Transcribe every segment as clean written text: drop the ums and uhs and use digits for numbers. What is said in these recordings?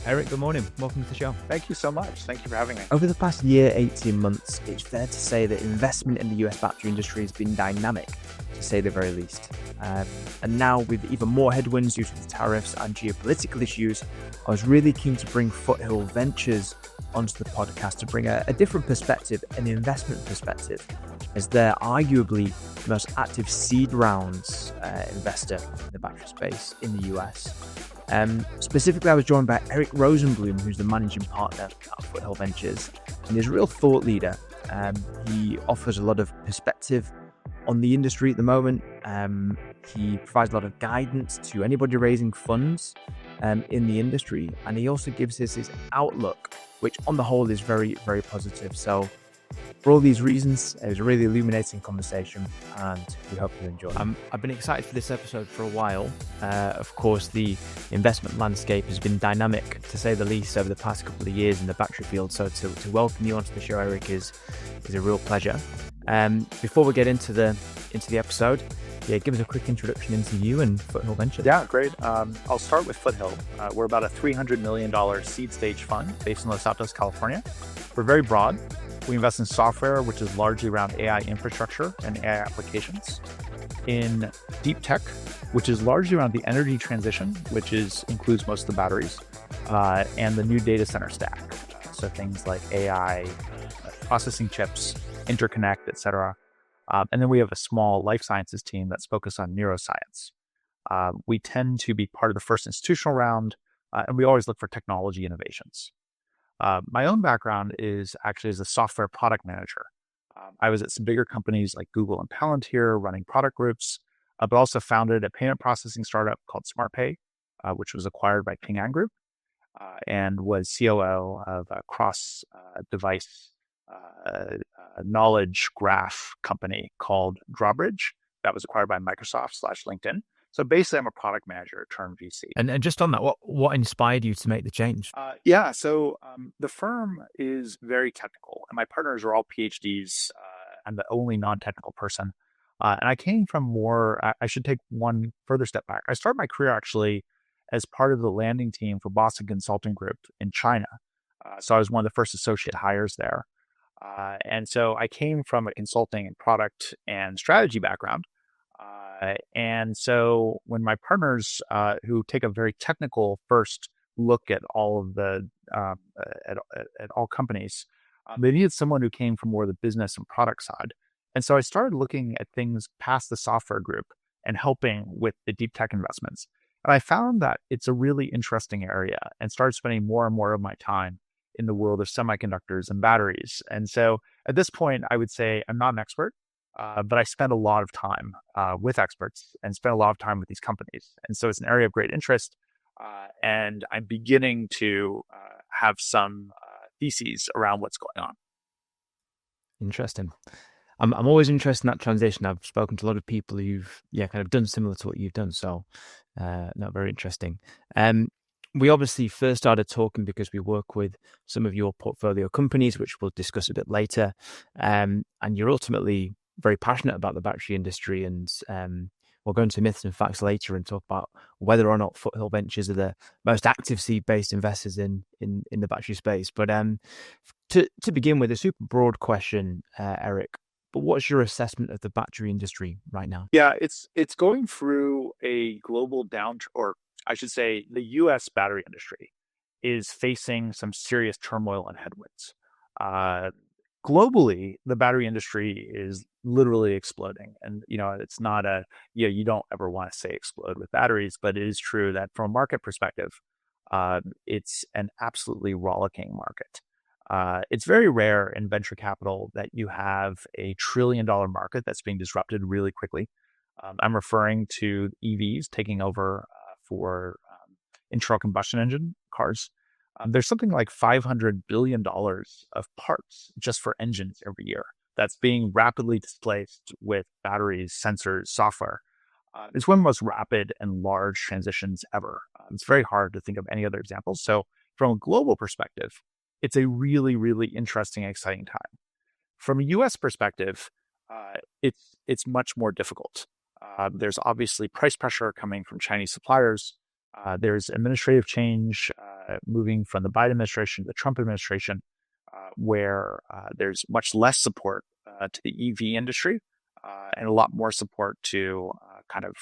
Eric, good morning. Welcome to the show. Thank you so much. Thank you for having me. Over the past year, 18 months, it's fair to say that investment in the US battery industry has been dynamic, to say the very least. And now, with even more headwinds due to the tariffs and geopolitical issues, I was really keen to bring Foothill Ventures onto the podcast to bring a different perspective, an investment perspective, as they're arguably the most active seed rounds investor in the battery space in the US. Specifically, I was joined by Eric Rosenblum, who's the managing partner at Foothill Ventures, and he's a real thought leader. He offers a lot of perspective on the industry at the moment. He provides a lot of guidance to anybody raising funds in the industry, and he also gives us his outlook, which on the whole is very, very positive. So for all these reasons, it was a really illuminating conversation, and we hope you enjoy. I've been excited for this episode for a while. Of course, the investment landscape has been dynamic, to say the least, over the past couple of years in the battery field. So to welcome you onto the show, Eric, is a real pleasure. Before we get into the episode, give us a quick introduction into you and Foothill Ventures. Yeah, great. I'll start with Foothill. We're about a $300 million seed stage fund based in Los Altos, California. We're very broad. We invest in software, which is largely around AI infrastructure and AI applications, in deep tech, which is largely around the energy transition, which includes most of the batteries, and the new data center stack. So things like AI, processing chips, interconnect, etc. And then we have a small life sciences team that's focused on neuroscience. We tend to be part of the first institutional round, and we always look for technology innovations. My own background is actually as a software product manager. I was at some bigger companies like Google and Palantir running product groups, but also founded a payment processing startup called SmartPay, which was acquired by Ping An Group, and was COO of a cross-device knowledge graph company called Drawbridge that was acquired by Microsoft/LinkedIn. So basically, I'm a product manager turned VC. And just on that, what inspired you to make the change? So the firm is very technical, and my partners are all PhDs. I'm the only non-technical person. And I came from I should take one further step back. I started my career actually as part of the landing team for Boston Consulting Group in China. So I was one of the first associate hires there. And so I came from a consulting and product and strategy background. And so when my partners, who take a very technical first look at all of the at all companies, they needed someone who came from more the business and product side. And so I started looking at things past the software group and helping with the deep tech investments. And I found that it's a really interesting area, and started spending more and more of my time in the world of semiconductors and batteries. And so at this point, I would say I'm not an expert. But I spend a lot of time with experts and spend a lot of time with these companies. And so it's an area of great interest. And I'm beginning to have some theses around what's going on. Interesting. I'm always interested in that transition. I've spoken to a lot of people who've kind of done similar to what you've done. So not very interesting. We obviously first started talking because we work with some of your portfolio companies, which we'll discuss a bit later. And you're ultimately very passionate about the battery industry, and we'll go into myths and facts later and talk about whether or not Foothill Ventures are the most active seed-based investors in the battery space. But to begin with, a super broad question, Eric, but what's your assessment of the battery industry right now? Yeah, it's going through a global downturn, or I should say the US battery industry is facing some serious turmoil and headwinds. Globally, the battery industry is literally exploding. And, it's not you don't ever want to say explode with batteries, but it is true that from a market perspective, it's an absolutely rollicking market. It's very rare in venture capital that you have a $1 trillion market that's being disrupted really quickly. I'm referring to EVs taking over for internal combustion engine cars. There's something like $500 billion of parts just for engines every year that's being rapidly displaced with batteries, sensors, software. It's one of the most rapid and large transitions ever. It's very hard to think of any other examples. So from a global perspective, it's a really, really interesting, exciting time. From a US perspective, it's much more difficult. There's obviously price pressure coming from Chinese suppliers. There's administrative change moving from the Biden administration to the Trump administration, where there's much less support to the EV industry and a lot more support to kind of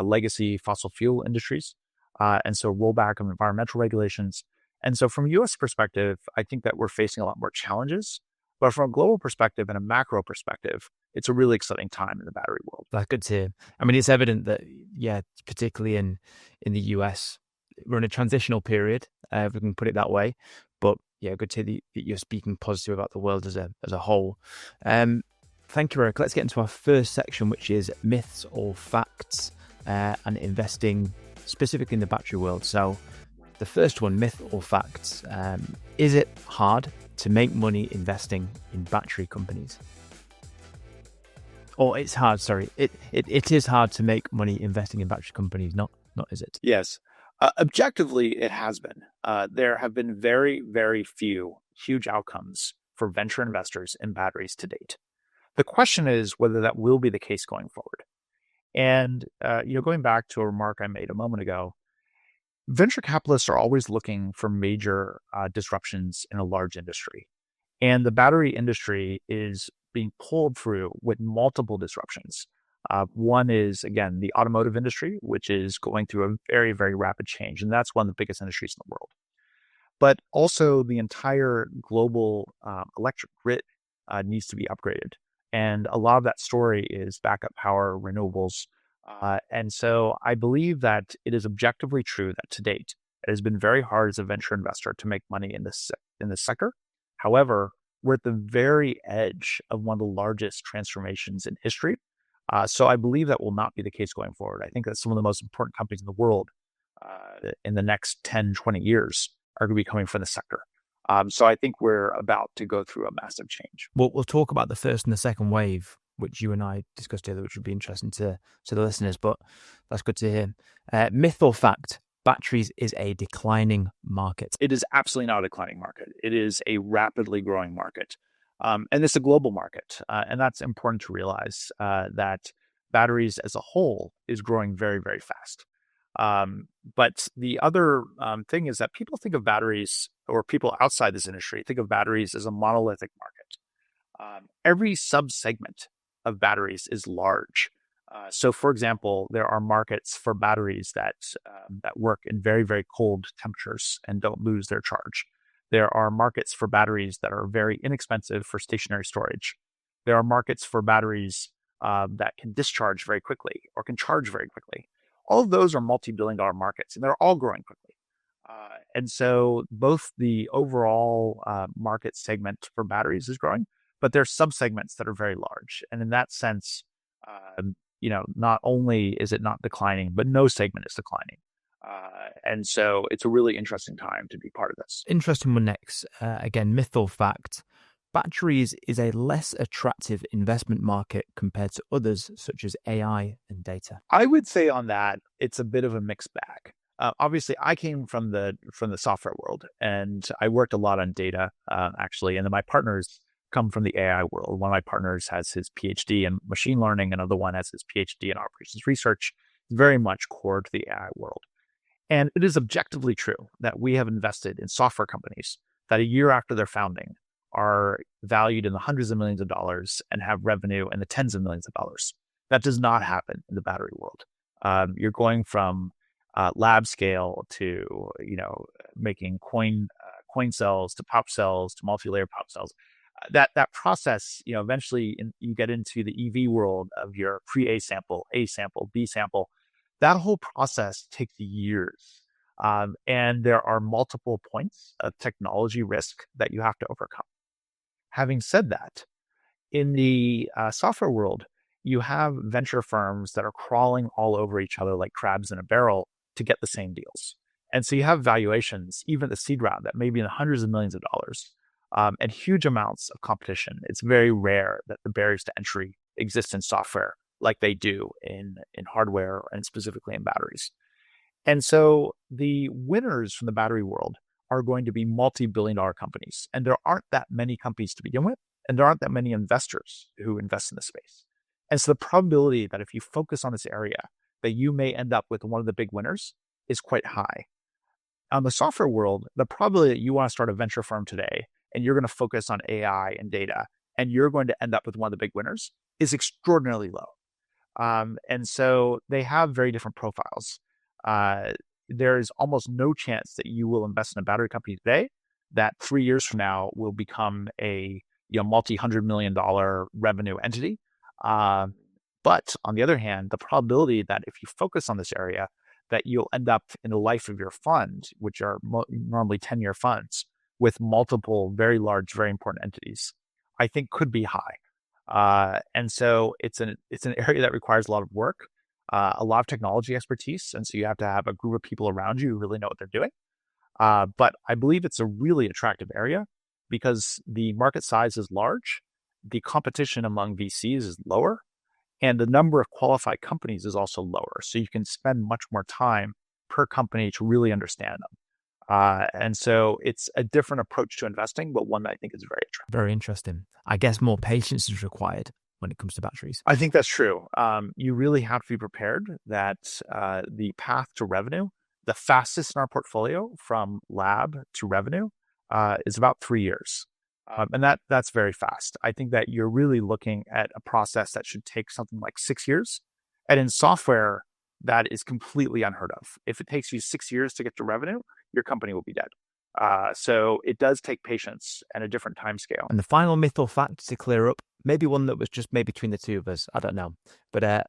legacy fossil fuel industries. And so rollback of environmental regulations. And so from a US perspective, I think that we're facing a lot more challenges. But from a global perspective and a macro perspective, it's a really exciting time in the battery world. That's good to hear. I mean, it's evident that, yeah, particularly in the US, we're in a transitional period, if we can put it that way. But yeah, good to hear that you're speaking positive about the world as a whole. Thank you, Eric. Let's get into our first section, which is myths or facts and investing specifically in the battery world. So the first one, myth or facts, is it hard to make money investing in battery companies? Or it's hard, sorry. It is hard to make money investing in battery companies, not is it? Yes. Objectively, it has been. There have been very, very few huge outcomes for venture investors in batteries to date. The question is whether that will be the case going forward. And, going back to a remark I made a moment ago, venture capitalists are always looking for major disruptions in a large industry. And the battery industry is being pulled through with multiple disruptions. One is, again, the automotive industry, which is going through a very, very rapid change. And that's one of the biggest industries in the world. But also the entire global electric grid needs to be upgraded. And a lot of that story is backup power, renewables. And so I believe that it is objectively true that to date, it has been very hard as a venture investor to make money in this sector. However, we're at the very edge of one of the largest transformations in history. So I believe that will not be the case going forward. I think that some of the most important companies in the world in the next 10, 20 years are going to be coming from the sector. So I think we're about to go through a massive change. We'll talk about the first and the second wave, which you and I discussed together, which would be interesting to the listeners, but that's good to hear. Myth or fact, batteries is a declining market? It is absolutely not a declining market. It is a rapidly growing market. And it's a global market. And that's important to realize that batteries as a whole is growing very, very fast. But the other thing is that people think of batteries, or people outside this industry think of batteries as a monolithic market. Every sub-segment of batteries is large. So, for example, there are markets for batteries that work in very, very cold temperatures and don't lose their charge. There are markets for batteries that are very inexpensive for stationary storage. There are markets for batteries that can discharge very quickly or can charge very quickly. All of those are multi-billion-dollar markets, and they're all growing quickly. And so both the overall market segment for batteries is growing, but there are subsegments that are very large. And in that sense, not only is it not declining, but no segment is declining. And so it's a really interesting time to be part of this. Interesting one next. Again, myth or fact, batteries is a less attractive investment market compared to others such as AI and data? I would say on that, it's a bit of a mixed bag. Obviously, I came from the software world, and I worked a lot on data, actually. And then my partners come from the AI world. One of my partners has his PhD in machine learning. Another one has his PhD in operations research. It's very much core to the AI world. And it is objectively true that we have invested in software companies that a year after their founding are valued in the hundreds of millions of dollars and have revenue in the tens of millions of dollars. That does not happen in the battery world. You're going from lab scale to making coin cells to pop cells to multi-layer pop cells. That process, eventually you get into the EV world of your pre-A sample, A sample, B sample. That whole process takes years. And there are multiple points of technology risk that you have to overcome. Having said that, in the software world, you have venture firms that are crawling all over each other like crabs in a barrel to get the same deals. And so you have valuations, even at the seed round, that may be in the hundreds of millions of dollars, and huge amounts of competition. It's very rare that the barriers to entry exist in software like they do in hardware and specifically in batteries. And so the winners from the battery world are going to be multi-billion-dollar companies. And there aren't that many companies to begin with, and there aren't that many investors who invest in the space. And so the probability that if you focus on this area, that you may end up with one of the big winners is quite high. On the software world, the probability that you want to start a venture firm today and you're going to focus on AI and data and you're going to end up with one of the big winners is extraordinarily low. And so they have very different profiles. There's almost no chance that you will invest in a battery company today that 3 years from now will become a multi-$100 million revenue entity. But on the other hand, the probability that if you focus on this area, that you'll end up in the life of your fund, which are normally 10-year funds, with multiple very large, very important entities, I think could be high. And so it's an area that requires a lot of work, a lot of technology expertise. And so you have to have a group of people around you who really know what they're doing. But I believe it's a really attractive area because the market size is large, the competition among VCs is lower, and the number of qualified companies is also lower. So you can spend much more time per company to really understand them. And so it's a different approach to investing, but one that I think is very attractive. Very interesting. I guess more patience is required when it comes to batteries. I think that's true. You really have to be prepared that the path to revenue, the fastest in our portfolio from lab to revenue, is about 3 years. And that's very fast. I think that you're really looking at a process that should take something like 6 years. And in software, that is completely unheard of. If it takes you 6 years to get to revenue, your company will be dead. So it does take patience and a different time scale. And the final myth or fact to clear up, maybe one that was just made between the two of us, I don't know. But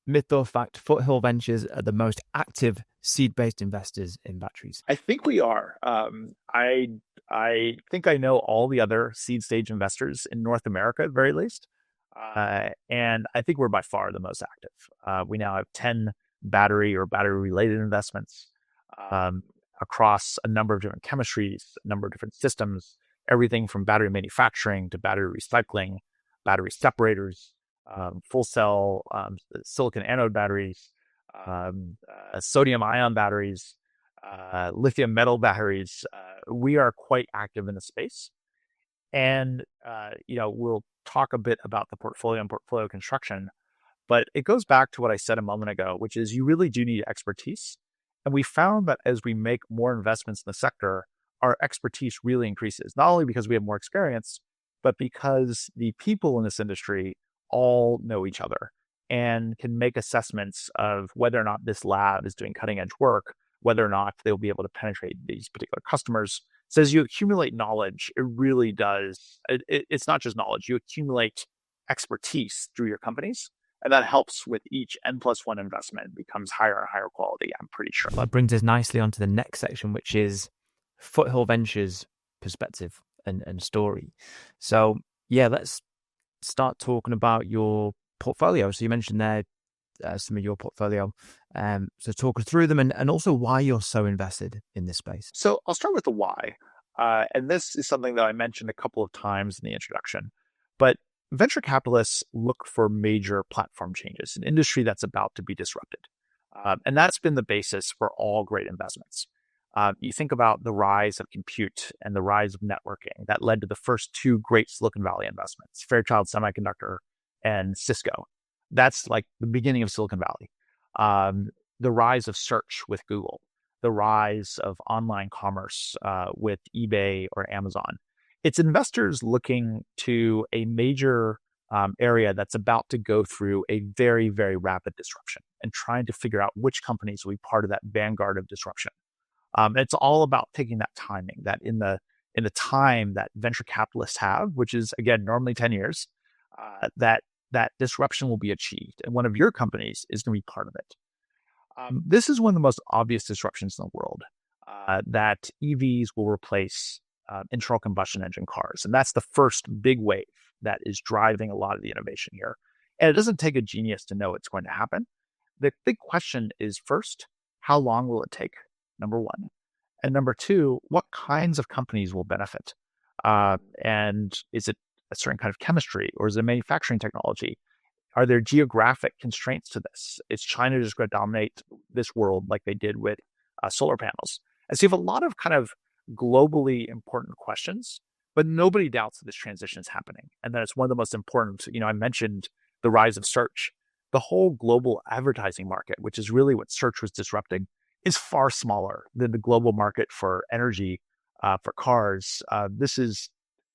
myth or fact, Foothill Ventures are the most active seed-based investors in batteries. I think we are. I think I know all the other seed stage investors in North America, at the very least. And I think we're by far the most active. We now have 10 battery or battery-related investments across a number of different chemistries, a number of different systems, everything from battery manufacturing to battery recycling, battery separators, full cell silicon anode batteries, sodium ion batteries, lithium metal batteries. We are quite active in the space. And, we'll talk a bit about the portfolio and portfolio construction, but it goes back to what I said a moment ago, which is you really do need expertise. And we found that as we make more investments in the sector, our expertise really increases, not only because we have more experience, but because the people in this industry all know each other and can make assessments of whether or not this lab is doing cutting edge work, whether or not they'll be able to penetrate these particular customers. So as you accumulate knowledge, it really does. It's not just knowledge. You accumulate expertise through your companies. And that helps with each N+1 investment becomes higher and higher quality, I'm pretty sure. That brings us nicely onto the next section, which is Foothill Ventures perspective and story. So yeah, let's start talking about your portfolio. So you mentioned there some of your portfolio. So talk us through them and also why you're so invested in this space. So I'll start with the why. And this is something that I mentioned a couple of times in the introduction. But venture capitalists look for major platform changes, an industry that's about to be disrupted. And that's been the basis for all great investments. You think about the rise of compute and the rise of networking that led to the first two great Silicon Valley investments, Fairchild Semiconductor and Cisco. That's like the beginning of Silicon Valley. The rise of search with Google, the rise of online commerce with eBay or Amazon. It's investors looking to a major area that's about to go through a very, very rapid disruption and trying to figure out which companies will be part of that vanguard of disruption. It's all about taking that timing, that in the time that venture capitalists have, which is again normally 10 years, that disruption will be achieved, and one of your companies is going to be part of it. This is one of the most obvious disruptions in the world, that EVs will replace internal combustion engine cars, and that's the first big wave that is driving a lot of the innovation here. And it doesn't take a genius to know it's going to happen. The big question is, first, how long will it take? Number one. And number two, what kinds of companies will benefit? And is it a certain kind of chemistry, or is it manufacturing technology? Are there geographic constraints to this? Is China just going to dominate this world like they did with solar panels? And so you have a lot of kind of globally important questions, but nobody doubts that this transition is happening. And that it's one of the most important, I mentioned the rise of search. The whole global advertising market, which is really what search was disrupting, is far smaller than the global market for energy for cars. This is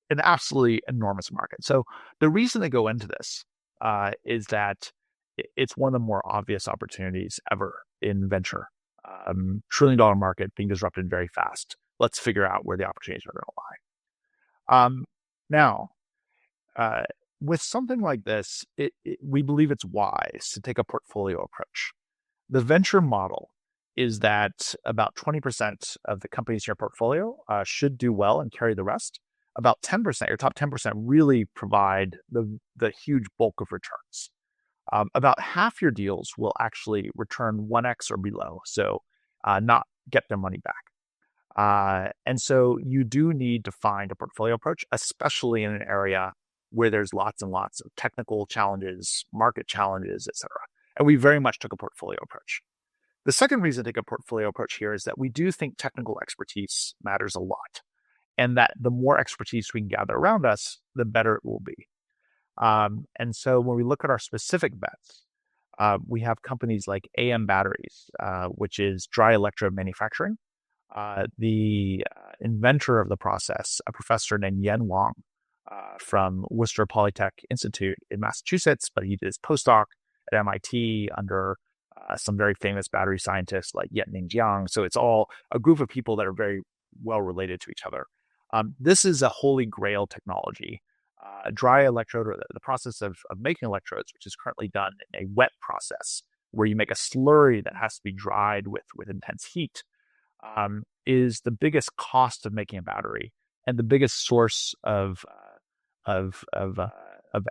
an absolutely enormous market. So the reason they go into this is that it's one of the more obvious opportunities ever in venture. $1 trillion market being disrupted very fast. Let's figure out where the opportunities are going to lie. Now, uh, with something like this, we believe it's wise to take a portfolio approach. The venture model is that about 20% of the companies in your portfolio should do well and carry the rest. About 10%, your top 10% really provide the huge bulk of returns. About half your deals will actually return 1x or below, so not get their money back. And so you do need to find a portfolio approach, especially in an area where there's lots and lots of technical challenges, market challenges, et cetera. And we very much took a portfolio approach. The second reason to take a portfolio approach here is that we do think technical expertise matters a lot, and that the more expertise we can gather around us, the better it will be. And so when we look at our specific bets, we have companies like AM Batteries, which is dry electrode manufacturing. The inventor of the process, a professor named Yen Wang from Worcester Polytech Institute in Massachusetts, but he did his postdoc at MIT under some very famous battery scientists like Yetning Jiang. So it's all a group of people that are very well related to each other. This is a holy grail technology. Dry electrode, or the process of making electrodes, which is currently done in a wet process, where you make a slurry that has to be dried with intense heat, is the biggest cost of making a battery and the biggest source of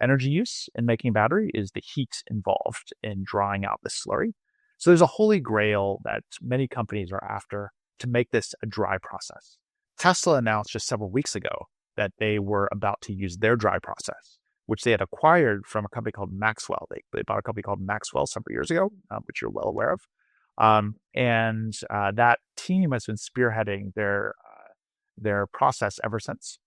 energy use in making a battery is the heat involved in drying out the slurry. So there's a holy grail that many companies are after to make this a dry process. Tesla announced just several weeks ago that they were about to use their dry process, which they had acquired from a company called Maxwell. They bought a company called Maxwell several years ago, which you're well aware of. And that team has been spearheading their process ever since.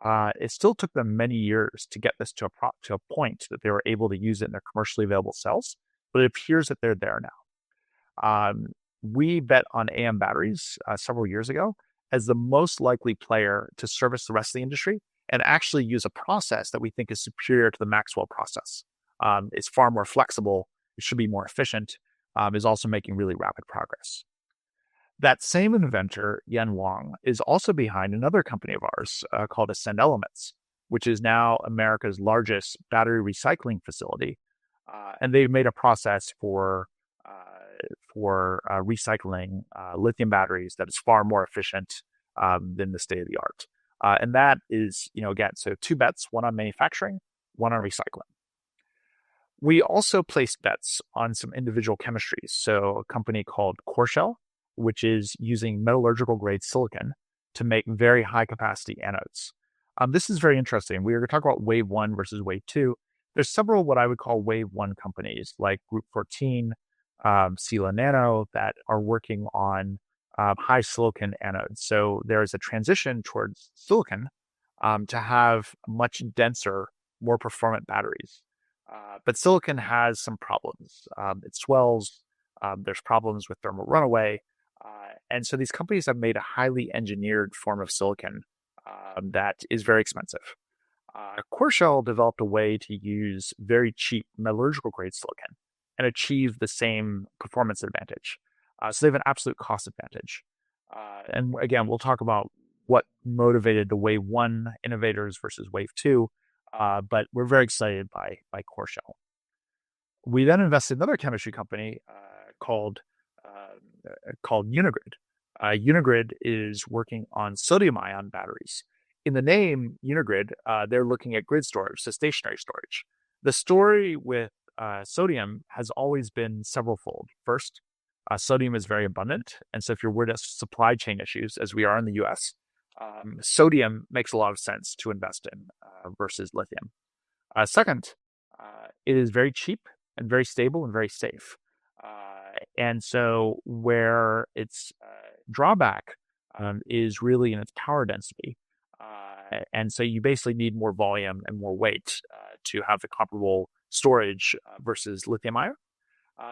It still took them many years to get this to a point that they were able to use it in their commercially available cells, but it appears that they're there now. We bet on AM Batteries several years ago as the most likely player to service the rest of the industry and actually use a process that we think is superior to the Maxwell process. It's far more flexible. It should be more efficient. Is also making really rapid progress. That same inventor, Yen Wang, is also behind another company of ours called Ascend Elements, which is now America's largest battery recycling facility. And they've made a process for recycling lithium batteries that is far more efficient than the state of the art. And that is, again, so two bets, one on manufacturing, one on recycling. We also placed bets on some individual chemistries. So a company called Coreshell, which is using metallurgical grade silicon to make very high capacity anodes. This is very interesting. We are going to talk about wave one versus wave two. There's several what I would call wave one companies like Group 14, Sila Nano that are working on high silicon anodes. So there is a transition towards silicon to have much denser, more performant batteries. But silicon has some problems. It swells. There's problems with thermal runaway. And so these companies have made a highly engineered form of silicon that is very expensive. Coreshell developed a way to use very cheap metallurgical grade silicon and achieve the same performance advantage. So they have an absolute cost advantage. And again, we'll talk about what motivated the wave one innovators versus wave two. But we're very excited by Coreshell. We then invested in another chemistry company called Unigrid. Unigrid is working on sodium-ion batteries. In the name Unigrid, they're looking at grid storage, so stationary storage. The story with sodium has always been several-fold. First, sodium is very abundant, and so if you're worried about supply chain issues, as we are in the U.S., sodium makes a lot of sense to invest in versus lithium. Second, it is very cheap and very stable and very safe. And so where its drawback is really in its power density. And so you basically need more volume and more weight to have the comparable storage versus lithium ion.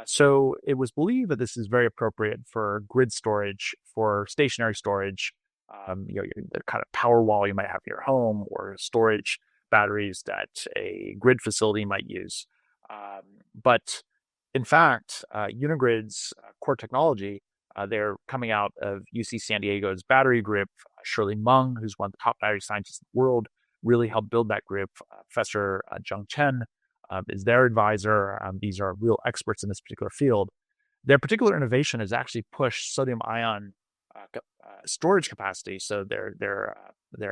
So it was believed that this is very appropriate for grid storage, for stationary storage, the kind of power wall you might have in your home, or storage batteries that a grid facility might use. But in fact, Unigrid's core technology, they're coming out of UC San Diego's battery group. Shirley Meng, who's one of the top battery scientists in the world, really helped build that group. Professor Zheng Chen is their advisor. These are real experts in this particular field. Their particular innovation has actually pushed sodium ion storage capacity, so their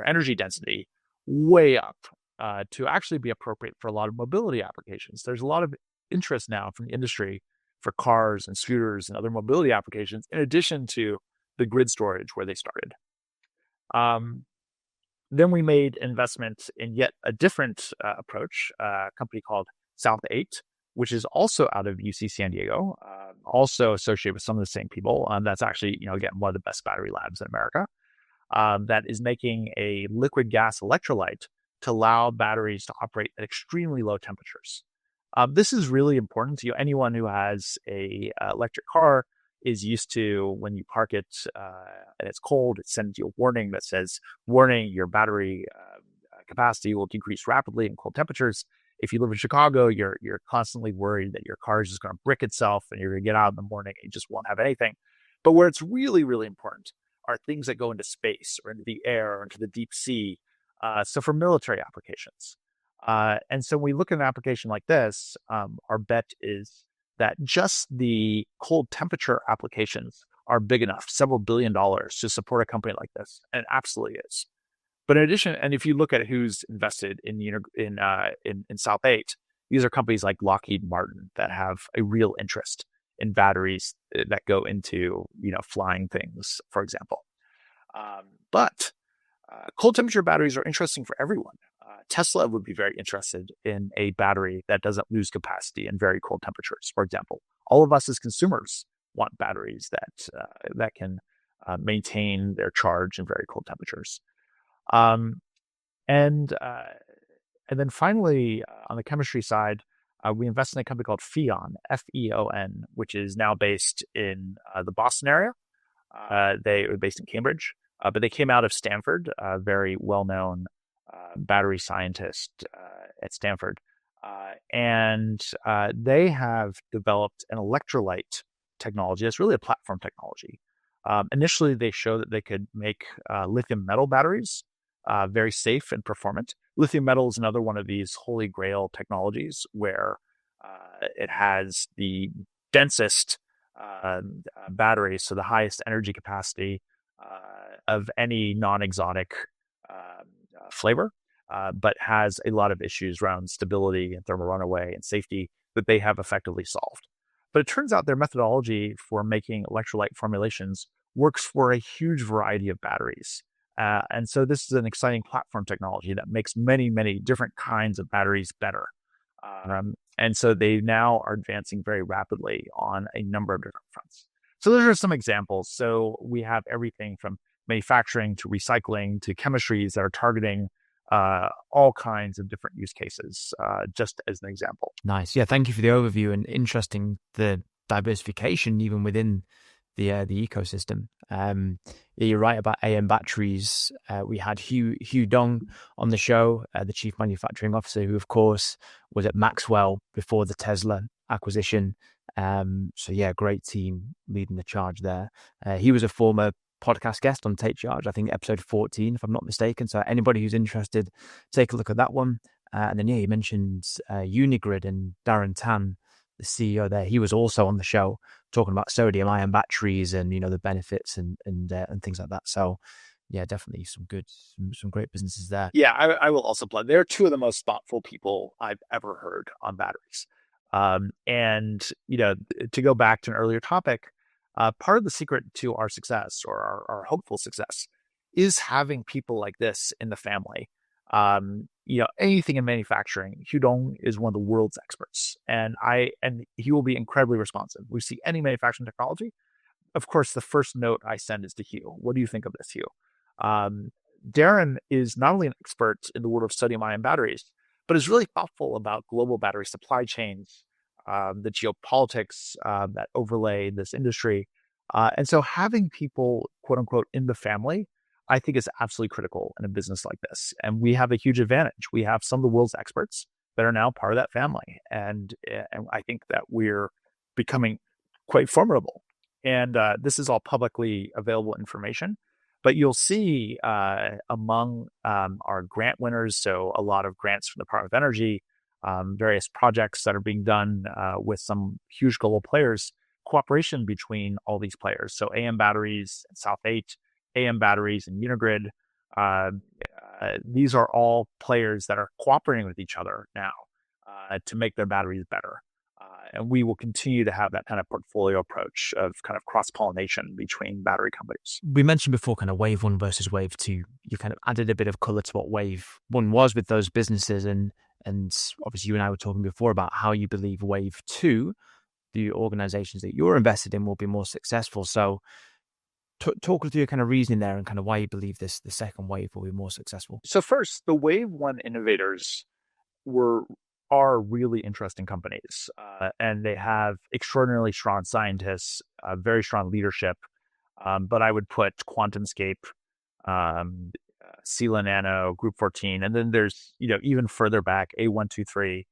energy density, way up to actually be appropriate for a lot of mobility applications. There's a lot of interest now from the industry for cars and scooters and other mobility applications, in addition to the grid storage where they started. Then we made investments in yet a different approach, a company called South 8, which is also out of UC San Diego, also associated with some of the same people. That's actually, again, one of the best battery labs in America, that is making a liquid gas electrolyte to allow batteries to operate at extremely low temperatures. This is really important to you. Anyone who has a electric car is used to, when you park it and it's cold, it sends you a warning that says, warning, your battery capacity will decrease rapidly in cold temperatures. If you live in Chicago, you're constantly worried that your car is just going to brick itself and you're going to get out in the morning and you just won't have anything. But where it's really, really important are things that go into space or into the air or into the deep sea. So for military applications. And so when we look at an application like this, our bet is that just the cold temperature applications are big enough, several $billion to support a company like this. And it absolutely is. But in addition, and if you look at who's invested in South 8, these are companies like Lockheed Martin that have a real interest in batteries that go into flying things, for example. But cold temperature batteries are interesting for everyone. Tesla would be very interested in a battery that doesn't lose capacity in very cold temperatures, for example. All of us as consumers want batteries that can maintain their charge in very cold temperatures. And then finally, on the chemistry side, we invested in a company called Feon, F-E-O-N, which is now based in the Boston area. They were based in Cambridge, but they came out of Stanford, a very well-known battery scientist at Stanford. And they have developed an electrolyte technology. It's really a platform technology. Initially, they showed that they could make lithium metal batteries very safe and performant. Lithium metal is another one of these holy grail technologies where it has the densest battery, so the highest energy capacity of any non-exotic flavor, but has a lot of issues around stability and thermal runaway and safety that they have effectively solved. But it turns out their methodology for making electrolyte formulations works for a huge variety of batteries. And so this is an exciting platform technology that makes many, many different kinds of batteries better. And so they now are advancing very rapidly on a number of different fronts. So those are some examples. So we have everything from manufacturing to recycling to chemistries that are targeting all kinds of different use cases, just as an example. Nice. Yeah, thank you for the overview, and interesting the diversification even within the ecosystem. You're right about AM batteries. We had Hugh Dong on the show, the chief manufacturing officer, who of course was at Maxwell before the Tesla acquisition. So yeah, great team leading the charge there. He was a former podcast guest on Take Charge, I think episode 14, if I'm not mistaken. So anybody who's interested, take a look at that one. And then, yeah, you mentioned Unigrid and Darren Tan, the CEO there. He was also on the show talking about sodium ion batteries and, the benefits and things like that. So yeah, definitely some great businesses there. Yeah, I will also plug. They're two of the most thoughtful people I've ever heard on batteries. And, to go back to an earlier topic, part of the secret to our success or our hopeful success is having people like this in the family. Anything in manufacturing, Hugh Dong is one of the world's experts, and he will be incredibly responsive. We see any manufacturing technology. Of course, the first note I send is to Hugh. What do you think of this, Hugh? Darren is not only an expert in the world of sodium ion batteries, but is really thoughtful about global battery supply chains, the geopolitics that overlay this industry. And so having people, quote unquote, in the family, I think is absolutely critical in a business like this. And we have a huge advantage. We have some of the world's experts that are now part of that family. And I think that we're becoming quite formidable. And this is all publicly available information. But you'll see among our grant winners, so a lot of grants from the Department of Energy, various projects that are being done with some huge global players, cooperation between all these players. So AM Batteries and South 8, AM Batteries and Unigrid. These are all players that are cooperating with each other now to make their batteries better. And we will continue to have that kind of portfolio approach of kind of cross-pollination between battery companies. We mentioned before kind of wave one versus wave two. You kind of added a bit of color to what wave one was with those businesses. And obviously you and I were talking before about how you believe wave two, the organizations that you're invested in, will be more successful. So talk us through your kind of reasoning there and kind of why you believe the second wave will be more successful. So first, the wave one innovators are really interesting companies, and they have extraordinarily strong scientists, very strong leadership. But I would put QuantumScape, Sila Nano, Group 14, and then there's even further back A123.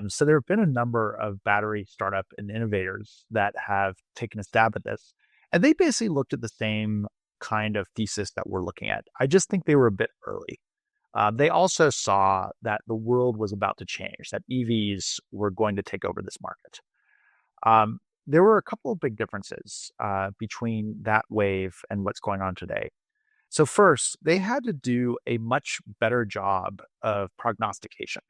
So there have been a number of battery startup and innovators that have taken a stab at this, and they basically looked at the same kind of thesis that we're looking at. I just think they were a bit early. They also saw that the world was about to change, that EVs were going to take over this market. There were a couple of big differences between that wave and what's going on today. So first, they had to do a much better job of prognostication.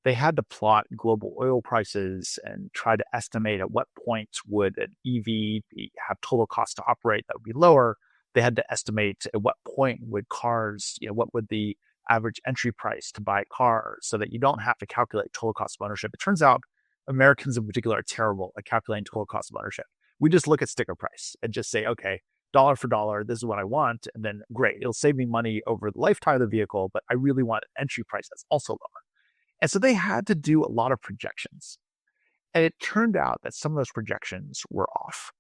They had to plot global oil prices and try to estimate at what point would an EV have total cost to operate that would be lower. They had to estimate at what point would cars, what would the average entry price to buy a car, so that you don't have to calculate total cost of ownership. It turns out Americans in particular are terrible at calculating total cost of ownership. We just look at sticker price and just say, okay, dollar for dollar, this is what I want. And then great, it'll save me money over the lifetime of the vehicle, but I really want an entry price that's also lower. And so they had to do a lot of projections. And it turned out that some of those projections were off,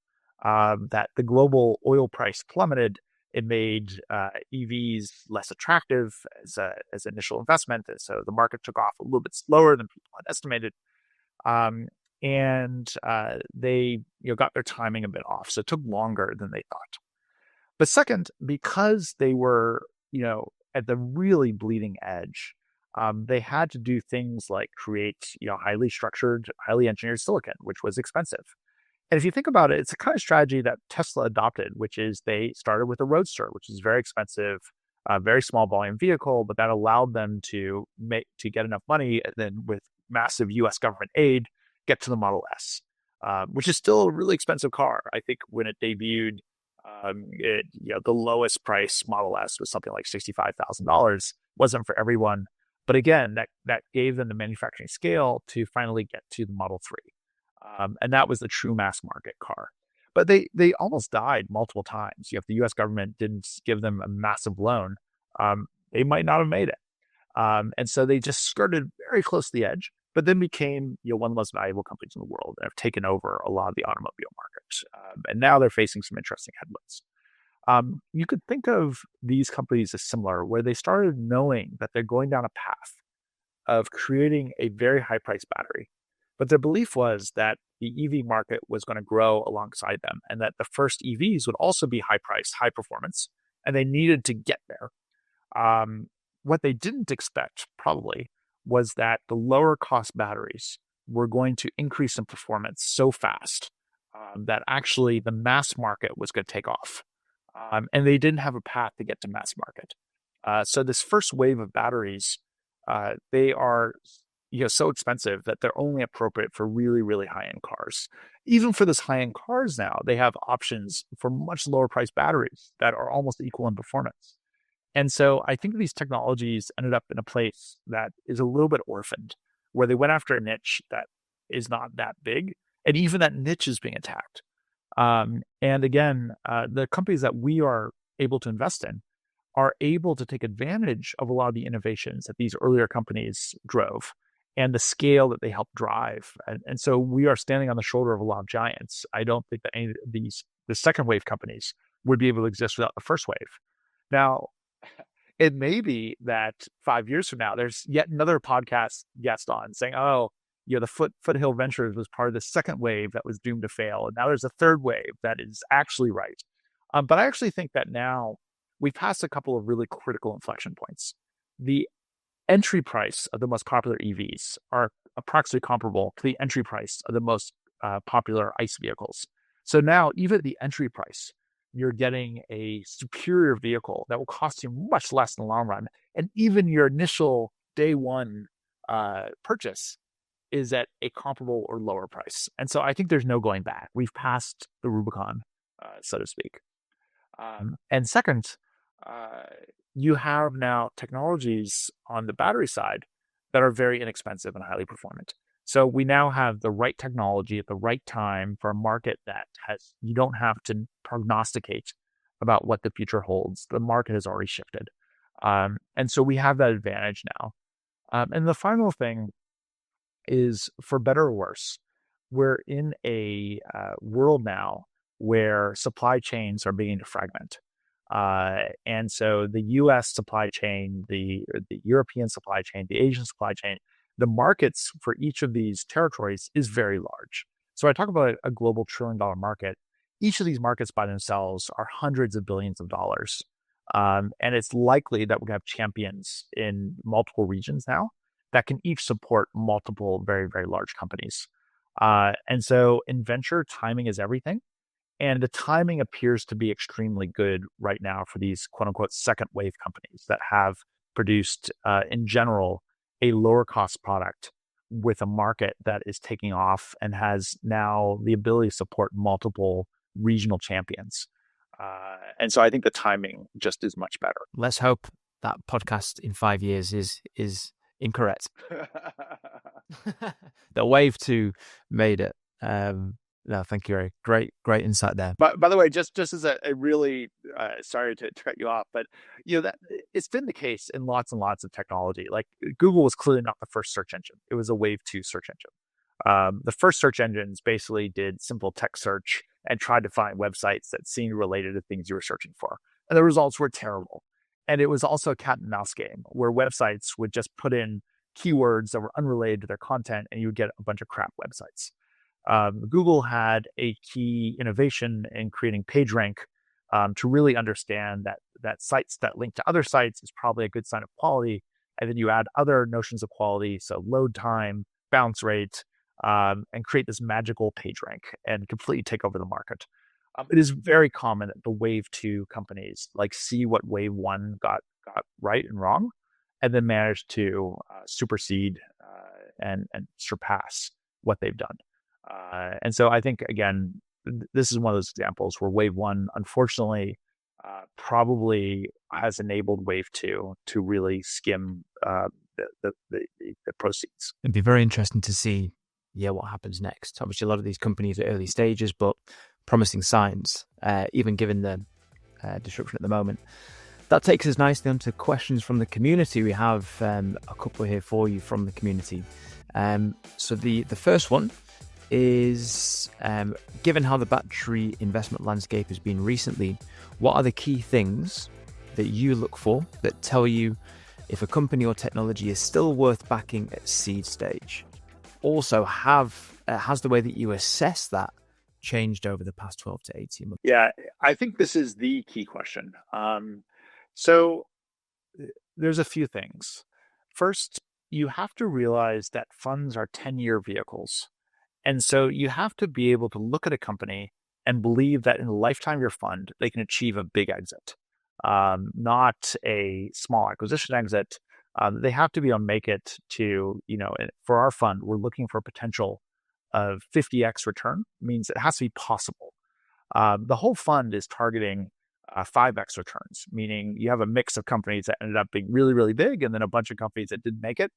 that the global oil price plummeted. It made EVs less attractive as initial investment. And so the market took off a little bit slower than people had estimated. And they got their timing a bit off. So it took longer than they thought. But second, because they were at the really bleeding edge, they had to do things like create highly structured, highly engineered silicon, which was expensive. And if you think about it, it's a kind of strategy that Tesla adopted, which is they started with a Roadster, which is very expensive, very small volume vehicle, but that allowed them to get enough money, and then with massive US government aid, get to the Model S, which is still a really expensive car. I think when it debuted, the lowest price Model S was something like $65,000. Wasn't for everyone. But again, that gave them the manufacturing scale to finally get to the Model 3. And that was the true mass market car. But they almost died multiple times. If the US government didn't give them a massive loan, they might not have made it. And so they just skirted very close to the edge, but then became one of the most valuable companies in the world and have taken over a lot of the automobile market. And now they're facing some interesting headwinds. You could think of these companies as similar, where they started knowing that they're going down a path of creating a very high price battery. But their belief was that the EV market was going to grow alongside them, and that the first EVs would also be high price, high performance, and they needed to get there. What they didn't expect, probably, was that the lower cost batteries were going to increase in performance so fast that actually the mass market was going to take off. And they didn't have a path to get to mass market. So this first wave of batteries, they are so expensive that they're only appropriate for really, really high-end cars. Even for this high-end cars now, they have options for much lower priced batteries that are almost equal in performance. And so I think these technologies ended up in a place that is a little bit orphaned, where they went after a niche that is not that big, and even that niche is being attacked. And again, the companies that we are able to invest in are able to take advantage of a lot of the innovations that these earlier companies drove. and the scale that they help drive. And so we are standing on the shoulder of a lot of giants. I don't think that any of the second wave companies would be able to exist without the first wave. Now, it may be that 5 years from now, there's yet another podcast guest on saying, oh, the Foothill Ventures was part of the second wave that was doomed to fail. And now there's a third wave that is actually right. But I actually think that now we've passed a couple of really critical inflection points. The entry price of the most popular EVs are approximately comparable to the entry price of the most popular ICE vehicles. So now, even at the entry price, you're getting a superior vehicle that will cost you much less in the long run. And even your initial day one purchase is at a comparable or lower price. And so I think there's no going back. We've passed the Rubicon, so to speak. And second, you have now technologies on the battery side that are very inexpensive and highly performant. So we now have the right technology at the right time for a market that you don't have to prognosticate about what the future holds. The market has already shifted. And so we have that advantage now. And the final thing is, for better or worse, we're in a world now where supply chains are beginning to fragment. And so the US supply chain, the European supply chain, the Asian supply chain, the markets for each of these territories is very large. So I talk about a global $1 trillion market. Each of these markets by themselves are hundreds of billions of dollars. And it's likely that we have champions in multiple regions now that can each support multiple very, very large companies. And so in venture, timing is everything. And the timing appears to be extremely good right now for these quote unquote second wave companies that have produced, in general, a lower cost product with a market that is taking off and has now the ability to support multiple regional champions. And so I think the timing just is much better. Let's hope that podcast in 5 years is incorrect. The wave 2 made it. No, thank you, Eric. Great insight there. But by the way, just as a really sorry to cut you off, but that it's been the case in lots and lots of technology. Like Google was clearly not the first search engine; it was a wave 2 search engine. The first search engines basically did simple text search and tried to find websites that seemed related to things you were searching for, and the results were terrible. And it was also a cat and mouse game where websites would just put in keywords that were unrelated to their content, and you would get a bunch of crap websites. Google had a key innovation in creating PageRank to really understand that sites that link to other sites is probably a good sign of quality. And then you add other notions of quality, so load time, bounce rate, and create this magical PageRank and completely take over the market. It is very common that the wave 2 companies see what wave 1 got right and wrong, and then manage to supersede and surpass what they've done. And so I think, again, this is one of those examples where wave 1, unfortunately, probably has enabled wave 2 to really skim the proceeds. It'd be very interesting to see, what happens next. Obviously, a lot of these companies are early stages, but promising signs, even given the disruption at the moment. That takes us nicely onto questions from the community. We have a couple here for you from the community. So the first one is, given how the battery investment landscape has been recently, what are the key things that you look for that tell you if a company or technology is still worth backing at seed stage? Also, has the way that you assess that changed over the past 12 to 18 months? Yeah, I think this is the key question. So there's a few things. First, you have to realize that funds are 10-year vehicles. And so you have to be able to look at a company and believe that in the lifetime of your fund, they can achieve a big exit, not a small acquisition exit. They have to be able to make it to, for our fund, we're looking for a potential of 50x return, means it has to be possible. The whole fund is targeting 5x returns, meaning you have a mix of companies that ended up being really, really big and then a bunch of companies that didn't make it.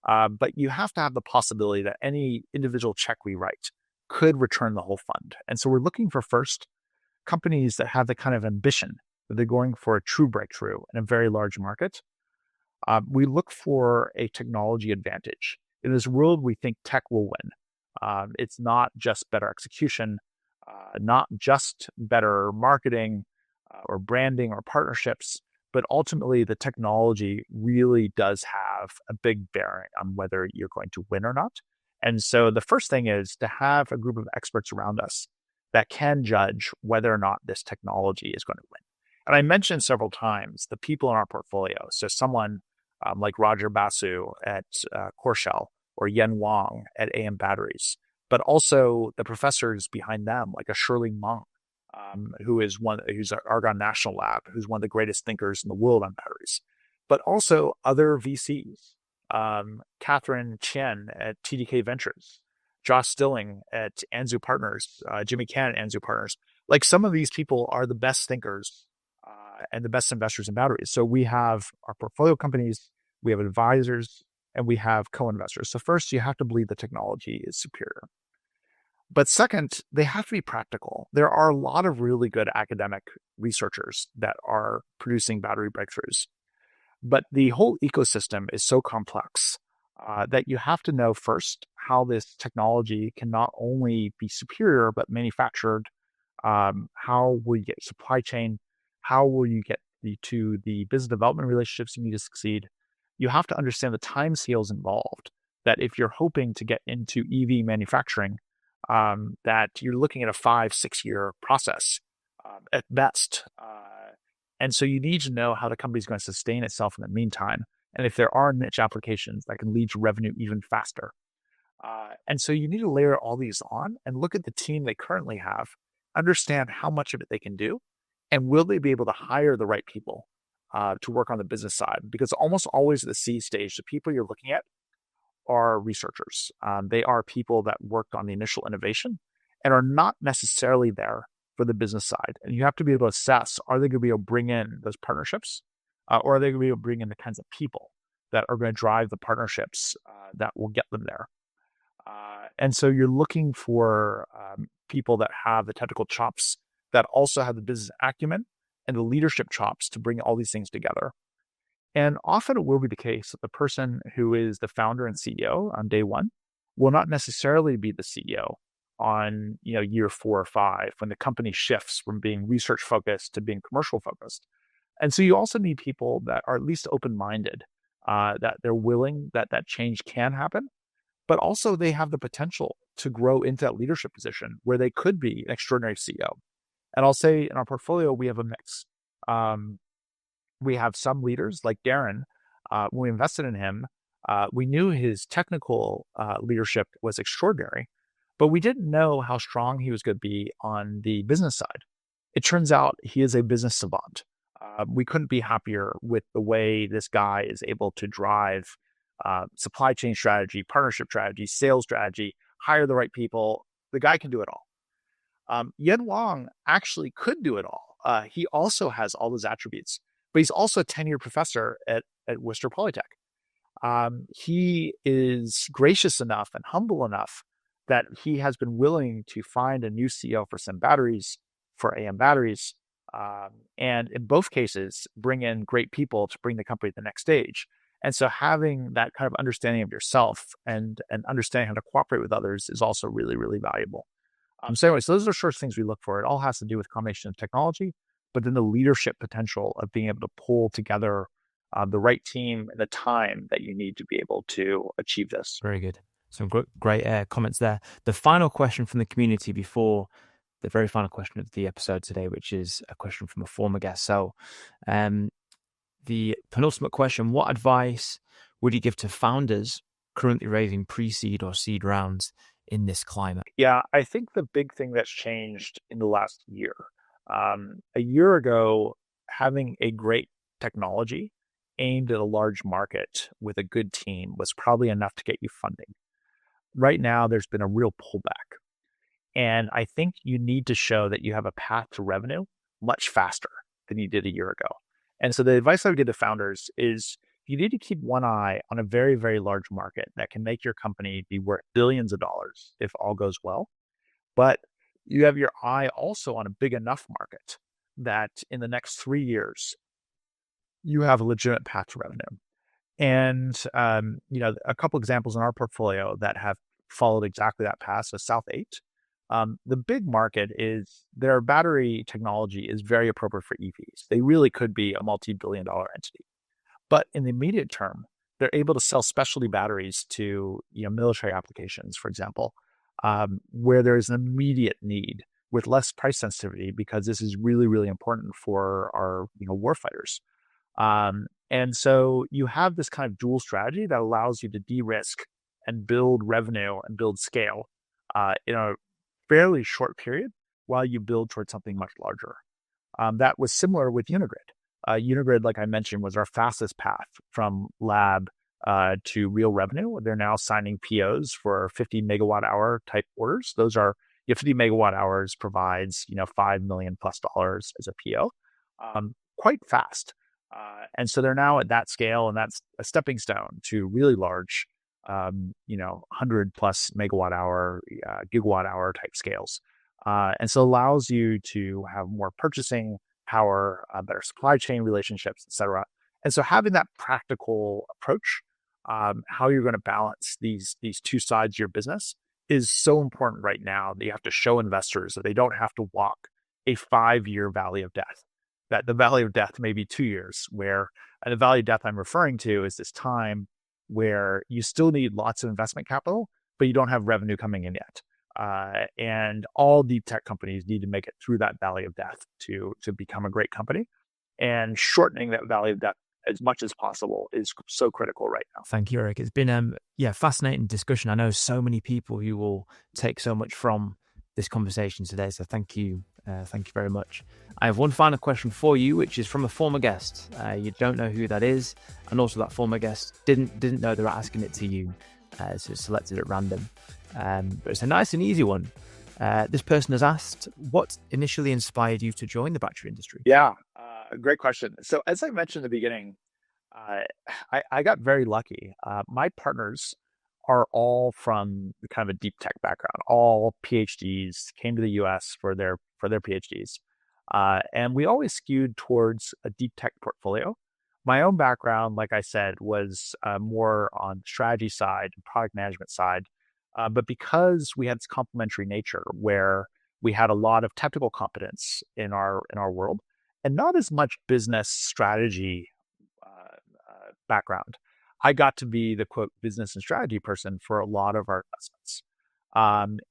But you have to have the possibility that any individual check we write could return the whole fund. And so we're looking for first companies that have the kind of ambition that they're going for a true breakthrough in a very large market. We look for a technology advantage, In this world, we think tech will win. It's not just better execution, not just better marketing or branding or partnerships, but ultimately the technology really does have a big bearing on whether you're going to win or not. And so the first thing is to have a group of experts around us that can judge whether or not this technology is going to win. And I mentioned several times the people in our portfolio. So someone like Roger Basu at Corshell or Yen Wang at AM Batteries, but also the professors behind them, like a Shirley Meng, who's at Argonne National Lab, who's one of the greatest thinkers in the world on batteries, but also other VCs, Catherine Chen at TDK Ventures, Josh Stilling at Anzu Partners, Jimmy Can at Anzu Partners. Like some of these people are the best thinkers and the best investors in batteries. So we have our portfolio companies, we have advisors, and we have co-investors. So first, you have to believe the technology is superior. But second, they have to be practical. There are a lot of really good academic researchers that are producing battery breakthroughs. But the whole ecosystem is so complex that you have to know first how this technology can not only be superior, but manufactured. How will you get supply chain? How will you get to the business development relationships you need to succeed? You have to understand the time scales involved, that if you're hoping to get into EV manufacturing, that you're looking at a 5-6 year process at best. And so you need to know how the company is going to sustain itself in the meantime. And if there are niche applications that can lead to revenue even faster. And so you need to layer all these on and look at the team they currently have, understand how much of it they can do, and will they be able to hire the right people to work on the business side? Because almost always at the seed stage, the people you're looking at are researchers. They are people that worked on the initial innovation and are not necessarily there for the business side. And you have to be able to assess, are they going to be able to bring in those partnerships or are they going to be able to bring in the kinds of people that are going to drive the partnerships that will get them there? And so you're looking for people that have the technical chops, that also have the business acumen and the leadership chops to bring all these things together. And often it will be the case that the person who is the founder and CEO on day one will not necessarily be the CEO on year 4 or 5 when the company shifts from being research focused to being commercial focused. And so you also need people that are at least open-minded, that they're willing that change can happen, but also they have the potential to grow into that leadership position where they could be an extraordinary CEO. And I'll say in our portfolio, we have a mix. We have some leaders like Darren. When we invested in him, we knew his technical leadership was extraordinary, but we didn't know how strong he was going to be on the business side. It turns out he is a business savant. We couldn't be happier with the way this guy is able to drive supply chain strategy, partnership strategy, sales strategy, hire the right people. The guy can do it all. Yen Wang actually could do it all. He also has all those attributes, but he's also a tenured professor at Worcester Polytech. He is gracious enough and humble enough that he has been willing to find a new CEO for some batteries, for AM Batteries, and in both cases, bring in great people to bring the company to the next stage. And so having that kind of understanding of yourself and understanding how to cooperate with others is also really, really valuable. So anyway, so those are sorts of things we look for. It all has to do with combination of technology, but then the leadership potential of being able to pull together the right team and the time that you need to be able to achieve this. Very good. Some great comments there. The final question from the community before the very final question of the episode today, which is a question from a former guest. So the penultimate question, what advice would you give to founders currently raising pre-seed or seed rounds in this climate? Yeah, I think the big thing that's changed in the last year, a year ago, having a great technology aimed at a large market with a good team was probably enough to get you funding. Right now, there's been a real pullback. And I think you need to show that you have a path to revenue much faster than you did a year ago. And so the advice I would give to founders is you need to keep one eye on a very, very large market that can make your company be worth billions of dollars if all goes well. But you have your eye also on a big enough market that in the next 3 years, you have a legitimate path to revenue. And a couple examples in our portfolio that have followed exactly that path. So South 8, the big market is their battery technology is very appropriate for EVs. They really could be a multi-billion-dollar entity. But in the immediate term, they're able to sell specialty batteries to military applications, for example, where there's an immediate need with less price sensitivity because this is really, really important for our warfighters. And so you have this kind of dual strategy that allows you to de-risk and build revenue and build scale in a fairly short period while you build towards something much larger. That was similar with Unigrid. Unigrid, like I mentioned, was our fastest path from lab to real revenue. They're now signing POs for 50 megawatt hour type orders. Those are 50 megawatt hours provides $5 million plus as a PO, quite fast. And so they're now at that scale, and that's a stepping stone to really large, 100 plus megawatt hour, gigawatt hour type scales. And so it allows you to have more purchasing power, better supply chain relationships, et cetera. And so having that practical approach, how you're going to balance these two sides of your business is so important right now that you have to show investors that they don't have to walk a 5-year valley of death, that the valley of death may be 2 years, and the valley of death I'm referring to is this time where you still need lots of investment capital, but you don't have revenue coming in yet. And all deep tech companies need to make it through that valley of death to become a great company. And shortening that valley of death as much as possible is so critical right now. Thank you, Eric. It's been fascinating discussion. I know so many people who will take so much from this conversation today. So thank you very much. I have one final question for you, which is from a former guest. You don't know who that is, and also that former guest didn't know they were asking it to you, so it's selected at random. But it's a nice and easy one. This person has asked, what initially inspired you to join the battery industry? Yeah, great question. So as I mentioned in the beginning, I got very lucky. My partners are all from kind of a deep tech background, all PhDs, came to the US for their PhDs. And we always skewed towards a deep tech portfolio. My own background, like I said, was more on the strategy side, product management side. But because we had this complementary nature where we had a lot of technical competence in our world and not as much business strategy background, I got to be the quote business and strategy person for a lot of our investments.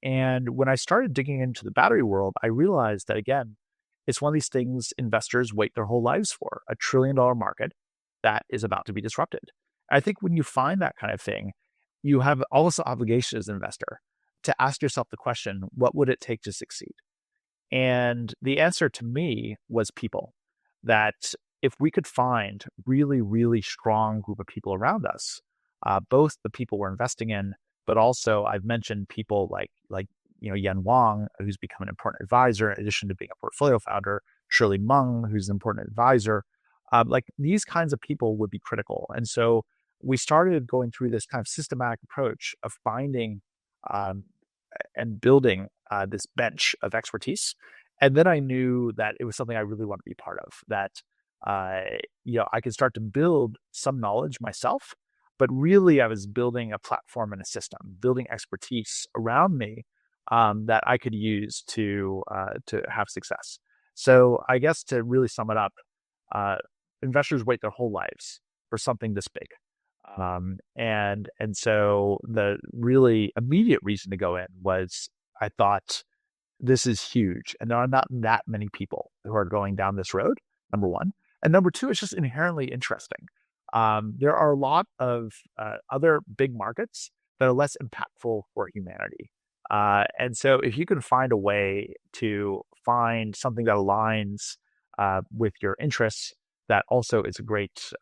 And when I started digging into the battery world, I realized that again, it's one of these things investors wait their whole lives for, $1 trillion market that is about to be disrupted. I think when you find that kind of thing, you have also obligation as an investor to ask yourself the question, what would it take to succeed? And the answer to me was people. That if we could find really, really strong group of people around us, both the people we're investing in, but also I've mentioned people like Yen Wang, who's become an important advisor in addition to being a portfolio founder, Shirley Meng, who's an important advisor. Like these kinds of people would be critical. And so we started going through this kind of systematic approach of finding and building this bench of expertise. And then I knew that it was something I really wanted to be part of, that I could start to build some knowledge myself, but really I was building a platform and a system, building expertise around me that I could use to have success. So I guess to really sum it up, investors wait their whole lives for something this big. And so the really immediate reason to go in was I thought this is huge and there are not that many people who are going down this road, number one. And number two, it's just inherently interesting. There are a lot of other big markets that are less impactful for humanity. And so if you can find a way to find something that aligns with your interests, that also is a great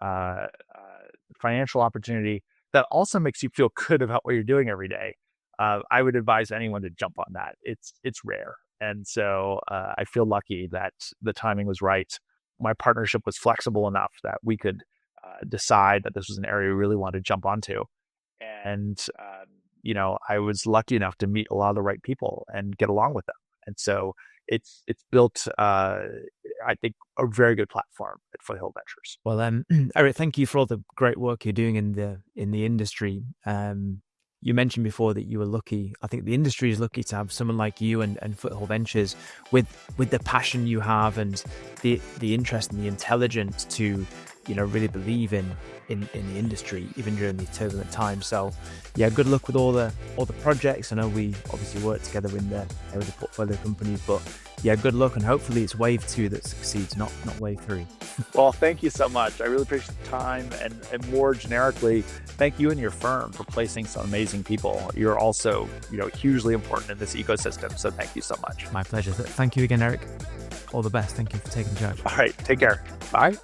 financial opportunity that also makes you feel good about what you're doing every day. I would advise anyone to jump on that. It's rare. And so I feel lucky that the timing was right. My partnership was flexible enough that we could decide that this was an area we really wanted to jump onto. And, I was lucky enough to meet a lot of the right people and get along with them. And so it's built, I think, a very good platform at Foothill Ventures. Well, Eric, thank you for all the great work you're doing in the industry. You mentioned before that you were lucky. I think the industry is lucky to have someone like you and Foothill Ventures with the passion you have and the interest and the intelligence to, really believe in the industry, even during these turbulent times. So yeah, good luck with all the projects. I know we obviously work together with the portfolio companies, but yeah, good luck, and hopefully it's wave 2 that succeeds, not wave 3. Well, thank you so much. I really appreciate the time, and more generically, thank you and your firm for placing some amazing people. You're also, hugely important in this ecosystem. So thank you so much. My pleasure. Thank you again, Eric. All the best. Thank you for taking charge. All right, take care. Bye.